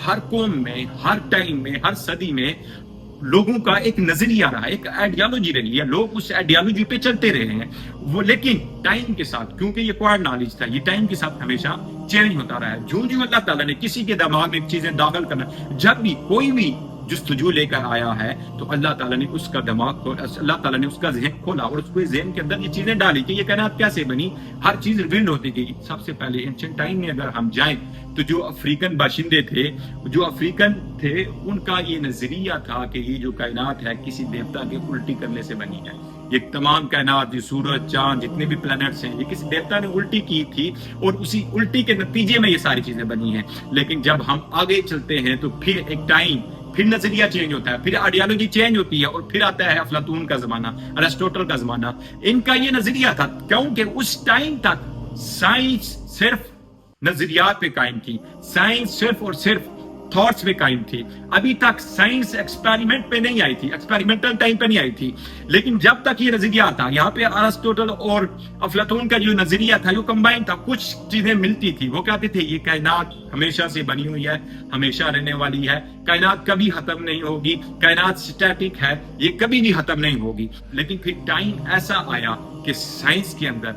हर कौम में, हर टाइम में, हर सदी में लोगों का एक नजरिया रहा है, एक आइडियोलॉजी रही है, लोग उस आइडियोलॉजी पे चलते रहे हैं वो। लेकिन टाइम के साथ, क्योंकि ये क्वाड नॉलेज था, ये टाइम के साथ हमेशा चेंज होता रहा है। जो जो अल्लाह ताला ने किसी के दिमाग में चीजें दाखिल करना, जब भी कोई भी जुस्तजू लेकर आया है तो अल्लाह ताला ने उसका दिमाग, अल्लाह ताला ने उसका ज़हन खोला और उसके ज़हन के अंदर ये चीजें डाली कि ये कायनात कैसे बनी। हर चीज रिवील होती गई। सबसे पहले एंशिएंट टाइम में अगर हम जाएं तो जो अफ्रीकन बाशिंदे थे, जो अफ्रीकन थे, उनका ये नजरिया था कि ये जो कायनात है किसी देवता के उल्टी करने से बनी है। ये तमाम कायनात, ये सूरज, चांद, जितने भी प्लैनेट्स हैं, ये किसी देवता ने उल्टी की थी और उसी उल्टी के नतीजे में ये सारी चीजें बनी हैं। लेकिन जब हम आगे चलते हैं तो फिर एक टाइम, फिर नजरिया चेंज होता है, फिर आइडियोलॉजी चेंज होती है और फिर आता है अफलातून का जमाना, अरिस्टोटल का जमाना। इनका ये नजरिया था क्योंकि उस टाइम तक साइंस सिर्फ नजरियात पे कायम थी, साइंस सिर्फ और सिर्फ थॉट्स पे कायम थी। अभी तक साइंस एक्सपेरिमेंट पे नहीं आई थी, एक्सपेरिमेंटल टाइम पे नहीं आई थी। लेकिन जब तक ये नजरिया था, यहाँ पे अरिस्टोटल और अफलातून का जो नजरिया था, जो कंबाइन था, कुछ चीजें मिलती थी। वो कहते थे ये कायनात हमेशा से बनी हुई है, हमेशा रहने वाली है, कायनात कभी खत्म नहीं होगी, कायनात स्टैटिक है, ये कभी भी खत्म नहीं होगी। लेकिन फिर टाइम ऐसा आया कि साइंस के अंदर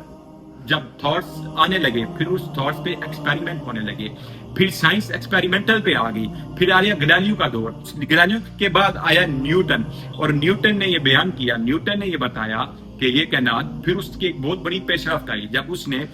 जब थॉट्स आने लगे, फिर उस थॉट्स पे एक्सपेरिमेंट होने लगे, फिर साइंस एक्सपेरिमेंटल पे आ गई। फिर आया गैलीलियो का दौर। गैलीलियो के बाद आया न्यूटन, और न्यूटन ने ये बयान किया, न्यूटन ने ये बताया कि ये कायनात, फिर उसकी एक बहुत बड़ी पेशरफ्त आई जब उसने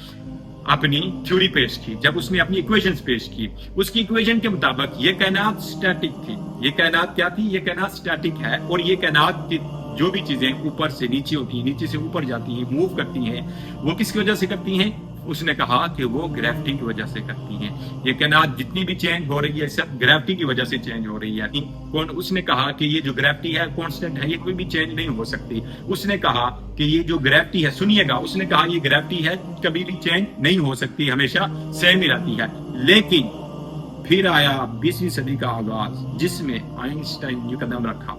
अपनी थ्योरी पेश की, जब उसने अपनी इक्वेशंस पेश की। उसकी इक्वेशन के मुताबिक ये कायनात स्टैटिक थी। ये कायनात क्या थी? ये कायनात स्टैटिक है और ये कायनात की जो भी चीजें ऊपर से नीचे होती हैं, नीचे से ऊपर जाती हैं, मूव करती हैं, वो किसकी वजह से करती हैं? उसने कहा कि वो ग्रेविटी की वजह से करती हैं। ये कायनात जितनी भी चेंज हो रही है सब ग्रेविटी की वजह से चेंज हो रही है। कौन? उसने कहा कि ये जो ग्रेविटी है कांस्टेंट है, ये कोई भी चेंज नहीं हो सकती। उसने कहा कि ये जो ग्रेविटी है, सुनिएगा, उसने कहा ये ग्रेविटी है कभी भी चेंज नहीं हो सकती, हमेशा सेम ही रहती है। लेकिन फिर आया 20वीं सदी का आगाज, जिसमें आइंस्टाइन ने कदम रखा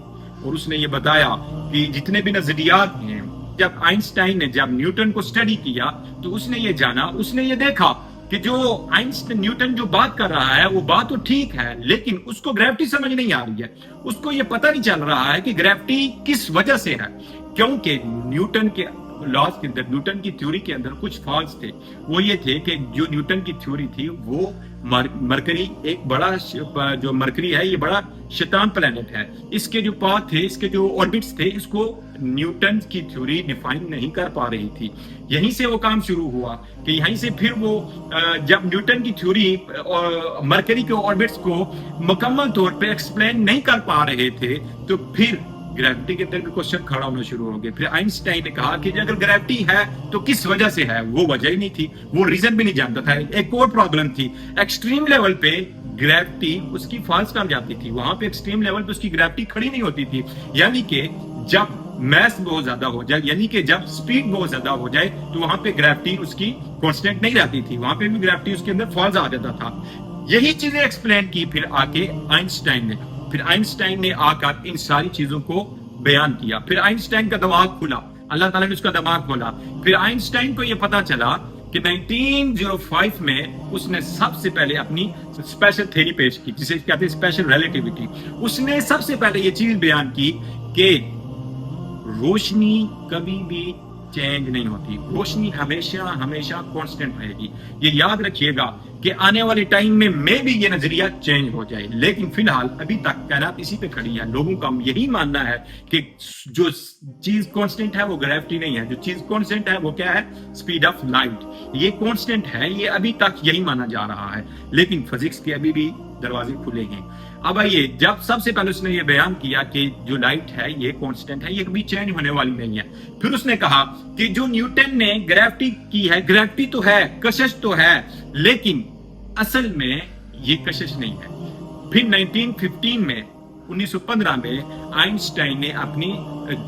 और उसने ये बताया कि जितने भी नजरियात हैं, जब आइंस्टाइन ने जब न्यूटन को स्टडी किया तो उसने ये जाना, उसने ये देखा कि जो आइंस्टाइन न्यूटन जो बात कर रहा है वो बात तो ठीक है, लेकिन उसको ग्रेविटी समझ नहीं आ रही है। उसको ये पता नहीं चल रहा है कि ग्रेविटी किस वजह से है, क्योंकि न्यूटन के लॉज के अंदर, न्यूटन की थ्योरी के अंदर कुछ फॉल्स थे। वो ये थे कि जो न्यूटन की थ्योरी थी वो मरकरी एक बड़ा, जो मरकरी है ये बड़ा शैतान प्लेनेट है, इसके जो पाथ थे, इसके जो ऑर्बिट्स थे, इसको न्यूटन की थ्योरी डिफाइन नहीं कर पा रही थी। यहीं से वो काम शुरू हुआ कि यहीं से फिर वो जब न्यूटन की थ्योरी मरकरी के ऑर्बिट्स को मुकम्मल तौर पे एक्सप्लेन नहीं कर पा रहे थे तो फिर ग्रेविटी के अंदर भी क्वेश्चन खड़ा होना शुरू हो गया। फिर आइंस्टाइन ने कहा कि अगर ग्रेविटी है तो किस वजह से है? वो वजह ही नहीं थी, वो रीजन भी नहीं जानता था। एक और प्रॉब्लम थी, एक्सट्रीम लेवल पे ग्रेविटी उसकी फॉल्स कर जाती थी, वहां पे एक्सट्रीम लेवल पे उसकी ग्रेविटी खड़ी नहीं होती थी। यानी कि जब मैस बहुत ज्यादा हो जाए, यानी कि जब स्पीड बहुत ज्यादा हो जाए तो वहां पे ग्रेविटी उसकी कांस्टेंट नहीं रहती थी, वहां पे भी ग्रेविटी उसके अंदर फॉल्स आ जाता था। यही चीजें एक्सप्लेन की फिर आके आइंस्टाइन ने। फिर आइंस्टाइन ने आकर इन सारी चीजों को बयान किया। फिर आइंस्टाइन का दिमाग खुला, अल्लाह ताला ने उसका दिमाग खोला। फिर आइंस्टाइन को यह पता चला कि 1905 में उसने सबसे पहले अपनी स्पेशल थ्योरी पेश की, जिसे कहते हैं स्पेशल रिलेटिविटी। उसने सबसे पहले ये चीज बयान की कि रोशनी कभी भी चेंज नहीं होती, रोशनी हमेशा हमेशा कांस्टेंट रहेगी। ये याद रखिएगा कि आने वाले टाइम में मे भी ये नजरिया चेंज हो जाए, लेकिन फिलहाल अभी तक कायनात इसी पे खड़ी है। लोगों का यही मानना है कि जो चीज कांस्टेंट है वो ग्रेविटी नहीं है, जो चीज कांस्टेंट है वो क्या है? Speed of light. ये कांस्टेंट है, ये अभी तक यही माना जा रहा है, लेकिन फिजिक्स के अभी भी दरवाजे खुले हैं। अब आइए, जब सबसे पहले उसने ये बयान किया कि जो लाइट है ये कांस्टेंट है, ये कभी चेंज होने वाली नहीं है। फिर उसने कहा कि जो न्यूटन ने ग्रेविटी की है, ग्रेविटी तो है, कशिश तो है, लेकिन असल में ये कशिश नहीं है। फिर 1915 में आइंस्टाइन ने अपनी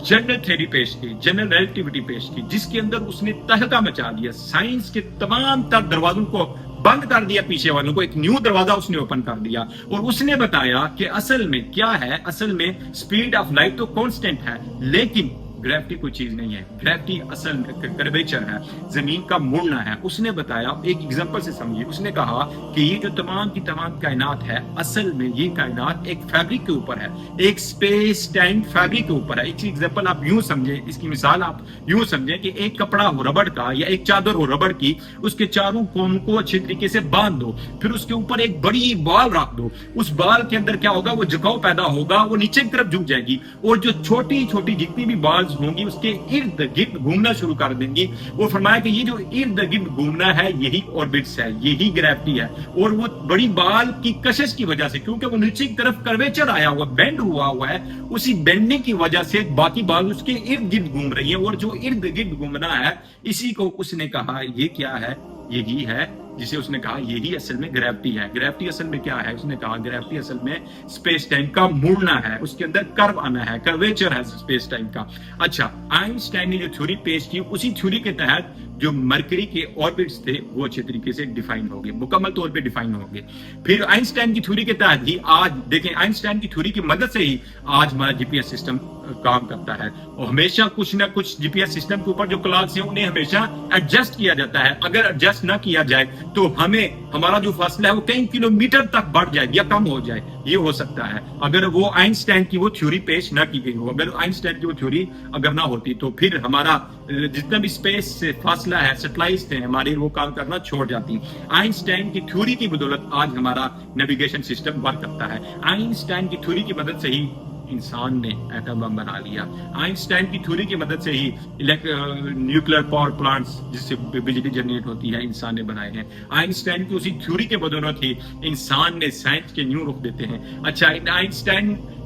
जनरल थ्योरी पेश की, जनरल रिलेटिविटी पेश की, जिसके अंदर उसने तहलका मचा दिया, साइंस के तमाम तर दरवाजों को बंद कर दिया, पीछे वालों को एक न्यू दरवाजा उसने ओपन कर दिया। और उसने बताया कि असल में क्या है, असल में स्पीड ऑफ लाइट तो कांस्टेंट है, लेकिन ग्रेविटी कोई चीज नहीं है, ग्रेविटी असल कर्वेचर है, जमीन का मुड़ना है। उसने बताया, एक एग्जांपल से समझिए, उसने कहा कि ये जो तमाम की तमाम कायनात है, असल में ये कायनात एक फैब्रिक के ऊपर है, एक स्पेस टाइम फैब्रिक के ऊपर है। एक एग्जांपल आप यूं समझे, इसकी मिसाल आप यूं समझे कि एक कपड़ा हो रबड़ का या एक चादर हो रबड़ की, उसके चारों कोनों को अच्छे तरीके से बांध दो, फिर उसके ऊपर एक बड़ी बॉल रख दो। उस बॉल के अंदर क्या होगा, वो झुकाव पैदा होगा, वो नीचे की तरफ झुक जाएगी, और जो छोटी छोटी जितनी भी बॉल्स होंगी उसके इर्द गिर्द घूमना शुरू कर देंगी। वो फरमाया कि ये जो इर्द गिर्द घूमना है यही ऑर्बिट्स है, यही ग्रेविटी है। और वो बड़ी बॉल की कशिश की वजह से, क्योंकि वो नीचे की तरफ कर्वेचर आया हुआ, बेंड हुआ है, उसी बेंडिंग की वजह से बाकी बॉल उसके इर्द गिर्द घूम रही है। और जो इर्द गिर्द घूमना है, इसी को उसने कहा ये क्या है, यही है जिसे उसने कहा यही असल में ग्रेविटी है। ग्रेविटी असल में क्या है, उसने कहा ग्रेविटी असल में स्पेस टाइम का मुड़ना है, उसके अंदर कर्व आना है, कर्वेचर है स्पेस टाइम का। अच्छा, आइंस्टाइन ने जो थ्योरी पेश की, उसी थ्योरी के तहत जो मरकरी के ऑर्बिट्स थे वो अच्छे तरीके से डिफाइन हो गए, मुकम्मल तौर पे डिफाइन हो गए। फिर आइंस्टाइन की थ्योरी के तहत ही आज देखें, आइंस्टाइन की थ्योरी की मदद से ही आज हमारा जीपीएस सिस्टम काम करता है। और हमेशा कुछ ना कुछ जीपीएस सिस्टम के ऊपर जो क्लॉक्स हैं उन्हें हमेशा एडजस्ट किया जाता है। अगर एडजस्ट ना किया जाए तो हमें हमारा जो फासला है वो कई किलोमीटर तक बढ़ जाए या कम हो जाए, ये हो सकता है अगर वो आइंस्टाइन की वो थ्योरी पेश ना की गई हो। अगर आइंस्टाइन की वो थ्योरी अगर ना होती तो फिर हमारा जितना भी स्पेस से फासला है, सैटेलाइट्स थे हमारे, वो काम करना छोड़ जाती। आइंस्टाइन की थ्योरी की बदौलत आज हमारा नेविगेशन सिस्टम वर्क करता है। आइंस्टाइन की थ्योरी की मदद से ही इंसान ने एटम बम बना लिया। आइंस्टाइन की थ्योरी की मदद से ही न्यूक्लियर पावर प्लांट्स जिससे बिजली जनरेट होती है इंसान ने बनाए हैं। आइंस्टाइन की उसी थ्योरी के बदौलत ही इंसान ने साइंस के न्यू रुख देते हैं। अच्छा,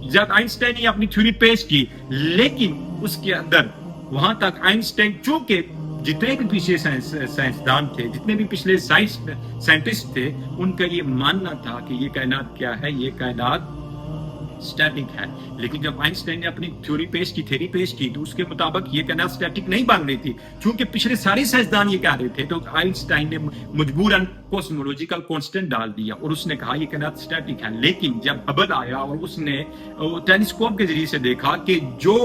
जब आइंस्टाइन ने अपनी थ्योरी पेश की, लेकिन उसके अंदर वहां तक आइंस्टाइन चूंकि जितने भी पीछे साइंसदान थे, जितने भी पिछले साइंटिस्ट थे, उनका ये मानना था कि ये कायनात क्या है, ये कायनात स्टैटिक है। लेकिन जब आइंस्टाइन ने अपनी थ्योरी पेश की तो उसके मुताबिक ये कायनात स्टैटिक नहीं बन रही थी। चूंकि पिछले सारे साइंसदान ये कह रहे थे, तो आइंस्टाइन ने मजबूरन कॉस्मोलॉजिकल कांस्टेंट डाल दिया और उसने कहा ये कायनात स्टैटिक है। लेकिन जब हबल आया और उसने टेलीस्कोप के जरिए से देखा कि जो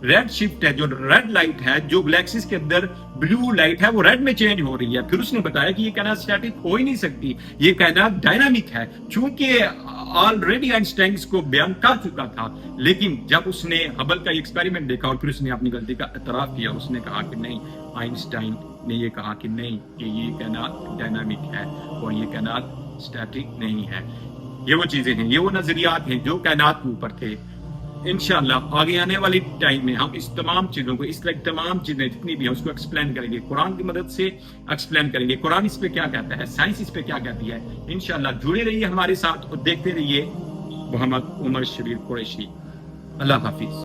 रेड शिफ्ट है, जो रेड लाइट है, जो गैलेक्सीज के अंदर ब्लू लाइट है, वो रेड में चेंज हो रही है, फिर उसने बताया कि ये कायनात स्टैटिक हो ही नहीं सकती, ये कायनात डायनामिक है। चूंकि ऑलरेडी आइंस्टाइन को बयान कर चुका था, लेकिन जब उसने हबल का एक्सपेरिमेंट देखा और फिर उसने अपनी गलती का इतराफ किया, उसने कहा कि नहीं, आइंस्टाइन ने ये कहा कि नहीं, कि ये कायनात डायनामिक है और ये कायनात स्टैटिक नहीं है। ये वो चीजें हैं, ये वो नजरियात हैं जो कायनात के ऊपर थे। इंशाल्लाह आगे आने वाली टाइम में हम इस तमाम चीजों को, इस तरह तमाम चीजें जितनी भी हैं उसको एक्सप्लेन करेंगे, कुरान की मदद से एक्सप्लेन करेंगे। कुरान इस पे क्या कहता है, साइंस इस पे क्या कहती है। इंशाल्लाह जुड़े रहिए हमारे साथ और देखते रहिए मोहम्मद उमर शबीर कुरैशी। अल्लाह हाफिज।